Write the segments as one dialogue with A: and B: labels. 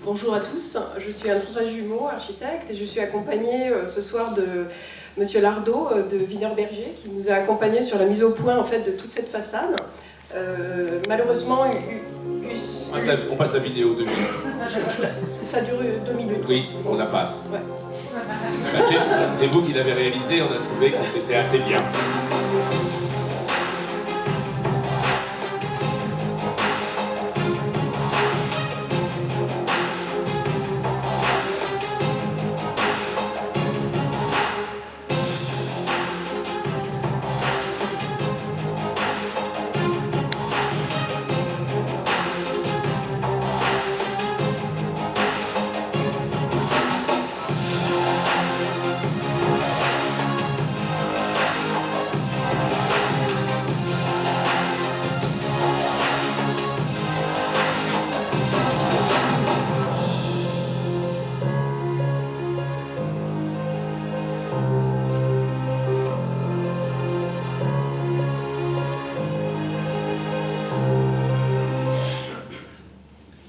A: Bonjour à tous, je suis Anne-Françoise Jumeau, architecte, et je suis accompagnée ce soir de Monsieur Lardot de Wiener-Berger, qui nous a accompagnés sur la mise au point en fait, de toute cette façade. Malheureusement,
B: on passe la vidéo 2 minutes.
A: Ça dure 2 minutes.
B: Oui, on la passe.
A: Ouais.
B: Ben, c'est vous qui l'avez réalisé, on a trouvé que c'était assez bien.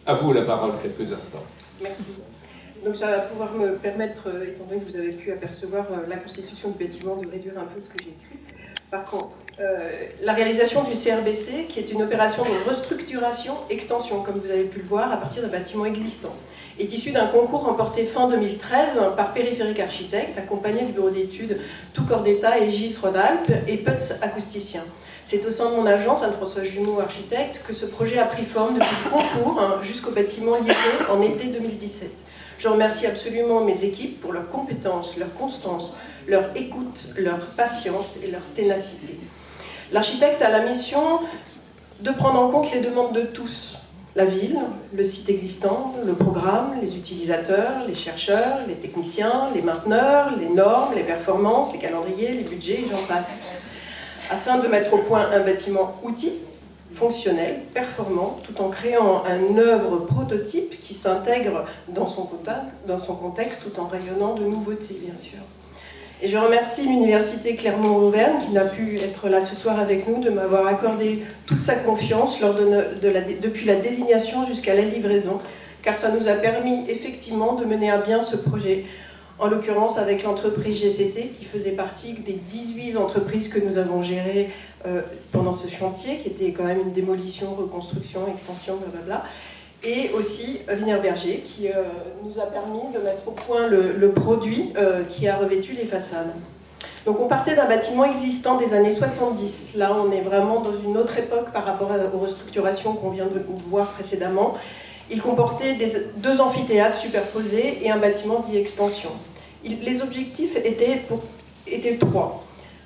B: À vous la parole, quelques instants.
A: Merci. Donc ça va pouvoir me permettre, étant donné que vous avez pu apercevoir la constitution du bâtiment, de réduire un peu ce que j'ai écrit. Par contre, la réalisation du CRBC, qui est une opération de restructuration-extension, comme vous avez pu le voir, à partir d'un bâtiment existant, est issue d'un concours remporté fin 2013 par Périphérique Architecte, accompagné du bureau d'études Tout Corps d'État et GIS Rhône-Alpes et Putz Acousticien. C'est au sein de mon agence, Anne-Françoise Jumeau, architecte, que ce projet a pris forme depuis le concours jusqu'au bâtiment livré en été 2017. Je remercie absolument mes équipes pour leur compétence, leur constance, leur écoute, leur patience et leur ténacité. L'architecte a la mission de prendre en compte les demandes de tous. La ville, le site existant, le programme, les utilisateurs, les chercheurs, les techniciens, les mainteneurs, les normes, les performances, les calendriers, les budgets, et j'en passe. Afin de mettre au point un bâtiment outil, fonctionnel, performant, tout en créant un œuvre prototype qui s'intègre dans son contexte tout en rayonnant de nouveautés, bien sûr. Et je remercie l'Université Clermont-Auvergne qui n'a pu être là ce soir avec nous, de m'avoir accordé toute sa confiance depuis la désignation jusqu'à la livraison, car ça nous a permis effectivement de mener à bien ce projet, en l'occurrence avec l'entreprise GCC qui faisait partie des 18 entreprises que nous avons gérées pendant ce chantier, qui était quand même une démolition, reconstruction, extension, blablabla. Et aussi Wiener-Berger qui nous a permis de mettre au point le produit qui a revêtu les façades. Donc on partait d'un bâtiment existant des années 70. Là on est vraiment dans une autre époque par rapport aux restructurations qu'on vient de voir précédemment. Il comportait 2 amphithéâtres superposés et un bâtiment dit extension. Les objectifs étaient 3.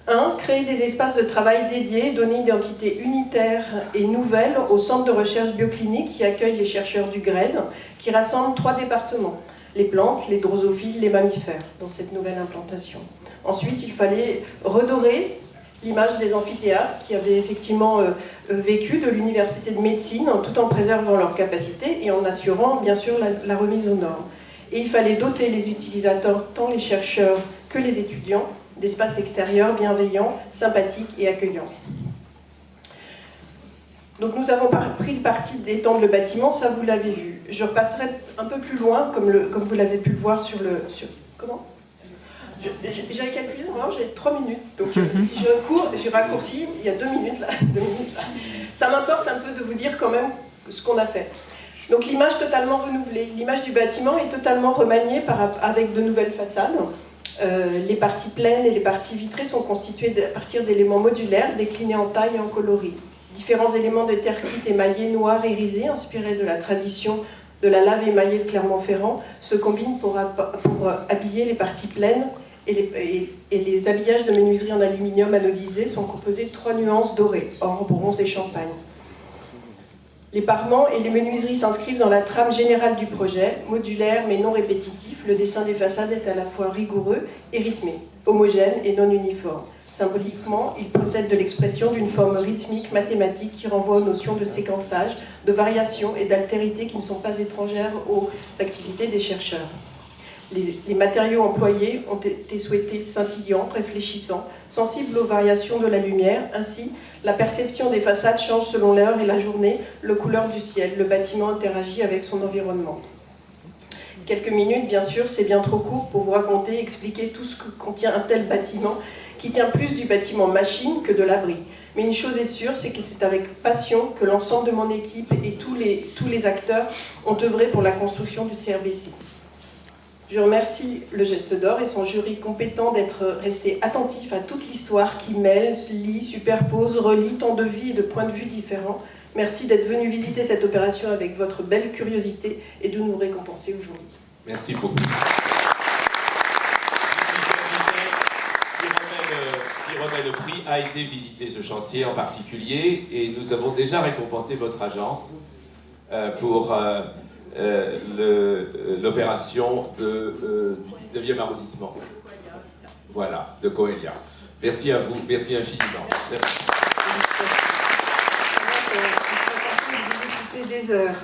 A: 1. Créer des espaces de travail dédiés, donner une identité unitaire et nouvelle au centre de recherche bioclinique qui accueille les chercheurs du GRED, qui rassemble 3 départements, les plantes, les drosophiles, les mammifères, dans cette nouvelle implantation. Ensuite, il fallait redorer l'image des amphithéâtres qui avaient effectivement vécu de l'université de médecine, tout en préservant leurs capacités et en assurant bien sûr la remise aux normes. Et il fallait doter les utilisateurs, tant les chercheurs que les étudiants, d'espaces extérieurs bienveillants, sympathiques et accueillants. Donc nous avons pris le parti d'étendre le bâtiment, ça vous l'avez vu. Je repasserai un peu plus loin, comme vous l'avez pu le voir sur le... Comment ? J'avais calculé, normalement j'ai 3 minutes, donc si je raccourcis, il y a 2 minutes là. Ça m'importe un peu de vous dire quand même ce qu'on a fait. Donc l'image totalement renouvelée, l'image du bâtiment est totalement remaniée avec de nouvelles façades. Les parties pleines et les parties vitrées sont constituées à partir d'éléments modulaires déclinés en taille et en coloris. Différents éléments de terre cuite émaillée noire irisée, inspirés de la tradition de la lave émaillée de Clermont-Ferrand, se combinent pour habiller les parties pleines et les habillages de menuiserie en aluminium anodisé sont composés de 3 nuances dorées, or, bronze et champagne. Les parements et les menuiseries s'inscrivent dans la trame générale du projet, modulaire mais non répétitif. Le dessin des façades est à la fois rigoureux et rythmé, homogène et non uniforme. Symboliquement, il procède de l'expression d'une forme rythmique mathématique qui renvoie aux notions de séquençage, de variation et d'altérité qui ne sont pas étrangères aux activités des chercheurs. Les matériaux employés ont été souhaités scintillants, réfléchissants, sensibles aux variations de la lumière. Ainsi, la perception des façades change selon l'heure et la journée, la couleur du ciel. Le bâtiment interagit avec son environnement. Quelques minutes, bien sûr, c'est bien trop court pour vous raconter, expliquer tout ce que contient un tel bâtiment, qui tient plus du bâtiment machine que de l'abri. Mais une chose est sûre, c'est que c'est avec passion que l'ensemble de mon équipe et tous les acteurs ont œuvré pour la construction du CRBC. Je remercie le Geste d'Or et son jury compétent d'être resté attentif à toute l'histoire qui mêle, lie, superpose, relie tant de vies et de points de vue différents. Merci d'être venu visiter cette opération avec votre belle curiosité et de nous récompenser aujourd'hui.
B: Merci beaucoup. Qui remet le prix a été visiter ce chantier en particulier et nous avons déjà récompensé votre agence pour l'opération du 19e arrondissement. Voilà, de Coelia. Merci à vous, merci infiniment. Merci.
A: Des heures.